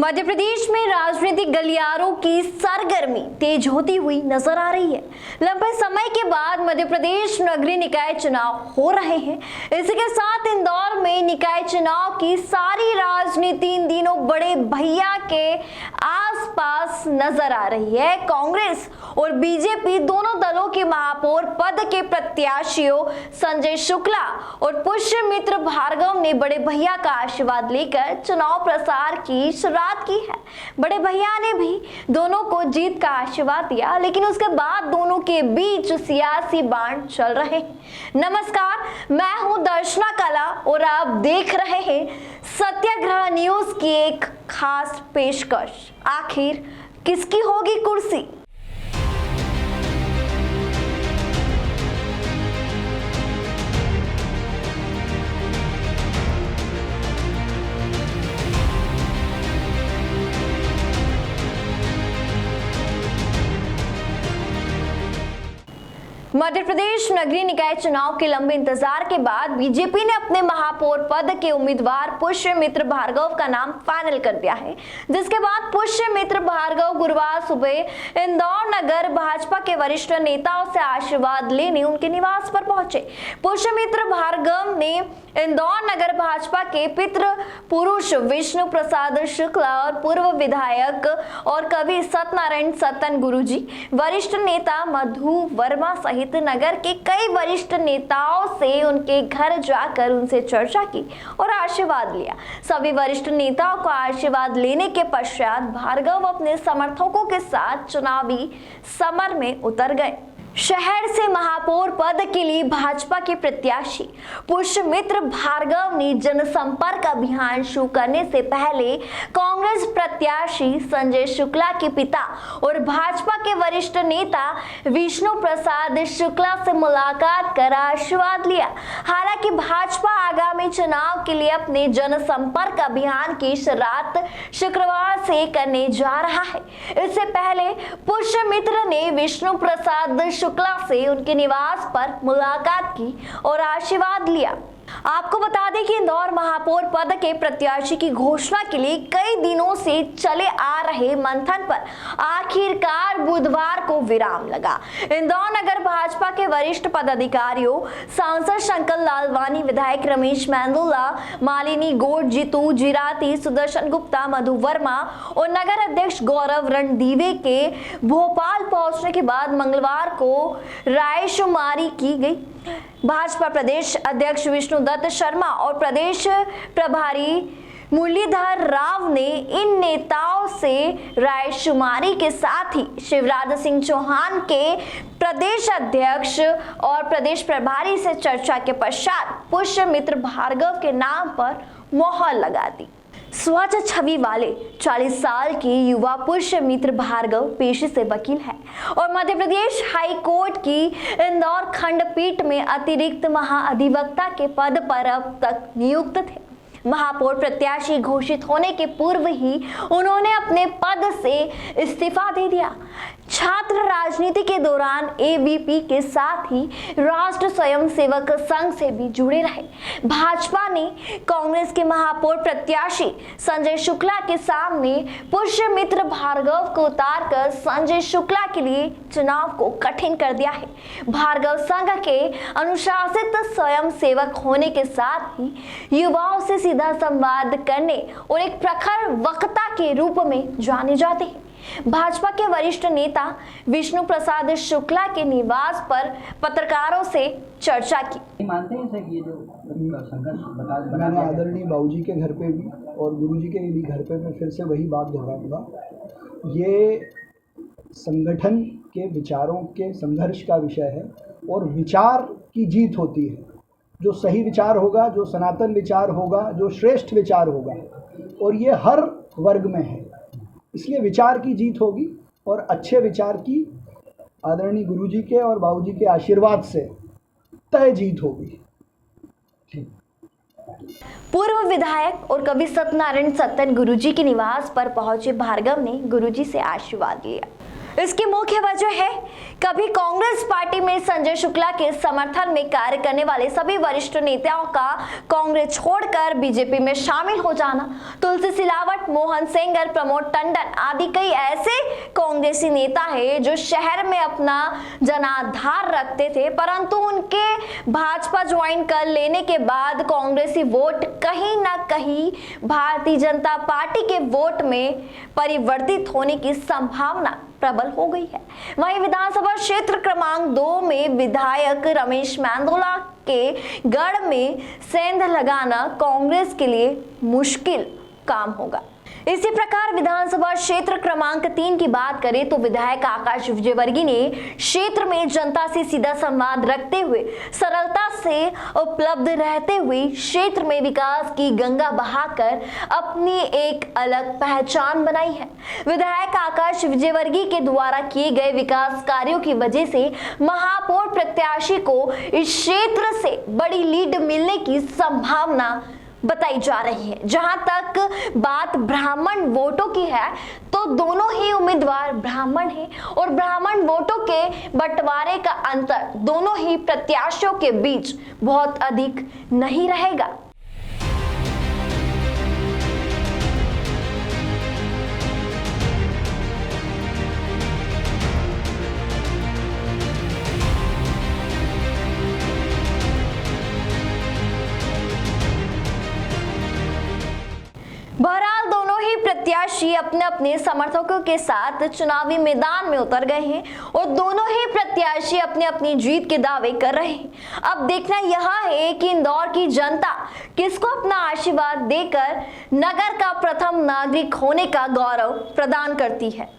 मध्य प्रदेश में राजनीतिक गलियारों की सरगर्मी तेज होती हुई नजर आ रही है। लंबे समय के बाद मध्य प्रदेश नगरीय निकाय चुनाव हो रहे हैं। इसी के साथ इंदौर में निकाय चुनाव की सारी राजनीति इन दिनों बड़े भैया के आसपास नजर आ रही है। कांग्रेस और बीजेपी दोनों दलों के महापौर पद के प्रत्याशियों संजय शुक्ला और पुष्यमित्र भार्गव ने बड़े भैया का आशीर्वाद लेकर चुनाव प्रचार की शुरुआत की है। बड़े भैया ने भी दोनों को जीत का आशीर्वाद दिया, लेकिन उसके बाद दोनों के बीच सियासी बाण चल रहे हैं। नमस्कार, मैं हूं दर्शना कला और आप देख रहे हैं सत्याग्रह न्यूज की एक खास पेशकश। आखिर किसकी होगी कुर्सी? मध्य प्रदेश नगरीय निकाय चुनाव के लंबे इंतजार के बाद बीजेपी ने अपने महापौर पद के उम्मीदवार पुष्यमित्र भार्गव का नाम फाइनल कर दिया है, जिसके बाद पुष्यमित्र भार्गव गुरुवार सुबह इंदौर नगर भाजपा के वरिष्ठ नेताओं से आशीर्वाद लेने उनके निवास पर पहुंचे। पुष्यमित्र भार्गव ने इंदौर नगर भाजपा के पितृ पुरुष विष्णु प्रसाद शुक्ला और पूर्व विधायक और कवि सत्यनारायण सत्तन गुरुजी, वरिष्ठ नेता मधु वर्मा सहित नगर के कई वरिष्ठ नेताओं से उनके घर जाकर उनसे चर्चा की और आशीर्वाद लिया। सभी वरिष्ठ नेताओं को आशीर्वाद लेने के पश्चात भार्गव अपने समर्थकों के साथ चुनावी समर में उतर गए। शहर से महापौर पद के लिए भाजपा के प्रत्याशी पुष्यमित्र भार्गव ने जनसंपर्क अभियान शुरू करने से पहले कांग्रेस प्रत्याशी संजय शुक्ला के पिता और भाजपा के वरिष्ठ नेता विष्णु प्रसाद शुक्ला से मुलाकात कर आशीर्वाद लिया। हालांकि भाजपा आगामी चुनाव के लिए अपने जनसंपर्क अभियान की शुरुआत शुक्रवार से करने जा रहा है। इससे पहले पुष्यमित्र ने विष्णु प्रसाद शुक्ला से उनके निवास पर मुलाकात की और आशीर्वाद लिया। आपको बता दें कि इंदौर महापौर पद के प्रत्याशी की घोषणा के लिए कई दिनों से चले आ रहे मंथन पर आखिरकार बुधवार को विराम लगा। इंदौर नगर भाजपा के वरिष्ठ पदाधिकारियों सांसद शंकर लालवानी, विधायक रमेश मेंदोला, मालिनी गौड़, जीतू जिराती, सुदर्शन गुप्ता, मधु वर्मा और नगर अध्यक्ष गौरव रणदीवे के भोपाल पहुंचने के बाद मंगलवार को रायशुमारी की गई। भाजपा प्रदेश अध्यक्ष विष्णुदत्त शर्मा और प्रदेश प्रभारी मुरलीधर राव ने इन नेताओं से रायशुमारी के साथ ही शिवराज सिंह चौहान के प्रदेश अध्यक्ष और प्रदेश प्रभारी से चर्चा के पश्चात पुष्यमित्र भार्गव के नाम पर मोहर लगा दी। स्वच्छ छवि वाले 40 साल के युवा पुष्यमित्र भार्गव पेशे से वकील है और मध्य प्रदेश हाई कोर्ट की इंदौर खंडपीठ में अतिरिक्त महाअधिवक्ता के पद पर अब तक नियुक्त थे। महापौर प्रत्याशी घोषित होने के पूर्व ही उन्होंने अपने पद से इस्तीफा दे दिया। छात्र राजनीति के दौरान एबीपी के साथ ही राष्ट्र स्वयंसेवक संघ से भी जुड़े रहे। भाजपा ने कांग्रेस के महापौर प्रत्याशी संजय शुक्ला के सामने पुष्यमित्र भार्गव को उतारकर संजय शुक्ला के लिए चुनाव को कठिन कर दिया है। भार्गव संघ के अनुशासित स्वयंसेवक होने के साथ ही युवाओं से सीधा संवाद करने और एक प्रखर वक्ता के रूप में जाने जाते हैं। भाजपा के वरिष्ठ नेता विष्णु प्रसाद शुक्ला के निवास पर पत्रकारों से चर्चा की। मानते हैं सर ये जो संघर्ष मैंने आदरणीय बाबूजी के घर पे भी और गुरुजी के भी घर पे मैं फिर से वही बात दोहराऊंगा, ये संगठन के विचारों के संघर्ष का विषय है और विचार की जीत होती है। जो सही विचार होगा, जो सनातन विचार होगा, जो श्रेष्ठ विचार होगा, और ये हर वर्ग में है, इसलिए विचार की जीत होगी और अच्छे विचार की आदरणीय गुरुजी के और बाबूजी के आशीर्वाद से तय जीत होगी। पूर्व विधायक और कवि सत्यनारायण सत्तन गुरुजी के निवास पर पहुंचे भार्गव ने गुरुजी से आशीर्वाद लिया। इसकी मुख्य वजह है कभी कांग्रेस पार्टी में संजय शुक्ला के समर्थन में कार्य करने वाले सभी वरिष्ठ नेताओं का कांग्रेस छोड़कर बीजेपी में शामिल हो जाना, तुलसी सिलावट, मोहन सेंगर, प्रमोद टंडन आदि कई ऐसे कांग्रेसी नेता हैं जो शहर में अपना जनाधार रखते थे, परंतु उनके भाजपा ज्वाइन कर लेने के बाद कांग्रेसी वोट कहीं ना कहीं भारतीय जनता पार्टी के वोट में परिवर्तित होने की संभावना प्रबल हो गई है। वहीं विधानसभा क्षेत्र क्रमांक 2 में विधायक रमेश मेंदोला के गढ़ में सेंध लगाना कांग्रेस के लिए मुश्किल काम होगा। इसी प्रकार विधानसभा क्षेत्र क्रमांक 3 की बात करें तो विधायक आकाश विजयवर्गीय ने क्षेत्र में जनता से सीधा संवाद रखते हुए सरलता से उपलब्ध रहते हुए क्षेत्र में विकास की गंगा बहाकर अपनी एक अलग पहचान बनाई है। विधायक आकाश विजयवर्गीय के द्वारा किए गए विकास कार्यों की वजह से महापौर प्रत्याशी को इस क्षेत्र से बड़ी लीड मिलने की संभावना बताई जा रही है। जहां तक बात ब्राह्मण वोटों की है तो दोनों ही उम्मीदवार ब्राह्मण हैं और ब्राह्मण वोटों के बंटवारे का अंतर दोनों ही प्रत्याशियों के बीच बहुत अधिक नहीं रहेगा। बहरहाल दोनों ही प्रत्याशी अपने अपने समर्थकों के साथ चुनावी मैदान में उतर गए हैं और दोनों ही प्रत्याशी अपनी अपनी जीत के दावे कर रहे हैं। अब देखना यह है कि इंदौर की जनता किसको अपना आशीर्वाद देकर नगर का प्रथम नागरिक होने का गौरव प्रदान करती है।